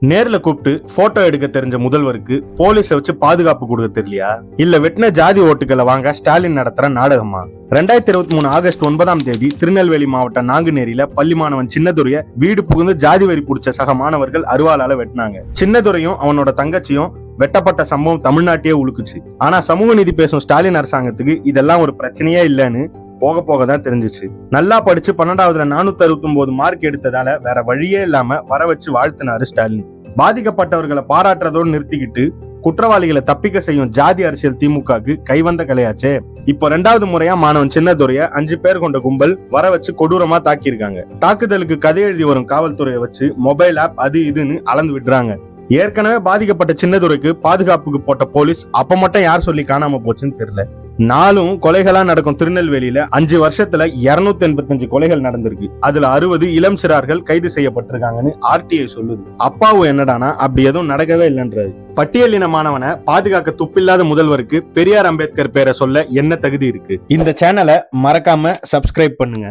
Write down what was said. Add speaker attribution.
Speaker 1: நேர்ல கூப்பிட்டு போட்டோ எடுக்க தெரிஞ்ச முதல்வருக்கு போலீஸ வச்சு பாதுகாப்பு கொடுக்க தெரியலையா? இல்ல வெட்டின ஜாதி ஓட்டுகளை வாங்க ஸ்டாலின் நடத்துற நாடகமா? 2023 ஆகஸ்ட் 9ஆம் தேதி திருநெல்வேலி மாவட்டம் நாங்குநேரியில பள்ளி மாணவன் சின்னதுரைய வீடு புகுந்து ஜாதி வரி பிடிச்ச சக மாணவர்கள் அருவாளால வெட்டினாங்க. சின்னதுரையும் அவனோட தங்கச்சியும் வெட்டப்பட்ட சம்பவம் தமிழ்நாட்டையே உழுக்குச்சு. ஆனா சமூக நீதி பேசும் ஸ்டாலின் அரசாங்கத்துக்கு இதெல்லாம் ஒரு பிரச்சனையே இல்லைன்னு போக போக தான் தெரிஞ்சிச்சு. நல்லா படிச்சு 12வதுல 469 மார்க் எடுத்ததால வேற வழியே இல்லாம வர வச்சு வாழ்த்தினாரு ஸ்டாலின். பாதிக்கப்பட்டவர்களை பாராட்டுறதோடு நிறுத்திக்கிட்டு குற்றவாளிகளை தப்பிக்க செய்யும் ஜாதி அரசியல் திமுகவுக்கு கைவந்த கலையாச்சே. இப்போ 2வது முறையா மாணவன் சின்னதுரைய 5 பேர் கொண்ட கும்பல் வர வச்சு கொடூரமா தாக்கியிருக்காங்க. தாக்குதலுக்கு கதை எழுதி வரும் காவல்துறையை வச்சு மொபைல் ஆப் அது இதுன்னு அளந்து விடுறாங்க. ஏற்கனவே பாதிக்கப்பட்ட சின்னதுரைக்கு பாதுகாப்புக்கு போட்ட போலீஸ் அப்ப மட்டும் யார் சொல்லி காணாம போச்சுன்னு தெரியல. நாளும் கொலைகளா நடக்கும் திருநெல்வேலியில 5 வருஷத்துல 285 கொலைகள் நடந்திருக்கு. அதுல 60 இளம் சிறார்கள் கைது செய்யப்பட்டிருக்காங்கன்னு RTI சொல்லுது. அப்பாவும் என்னடானா அப்படி எதுவும் நடக்கவே இல்லைன்றது. பட்டியலின மாணவனை பாதுகாக்க துப்பில்லாத முதல்வருக்கு பெரியார் அம்பேத்கர் பேரை சொல்ல என்ன தகுதி இருக்கு? இந்த சேனலை மறக்காம சப்ஸ்கிரைப் பண்ணுங்க.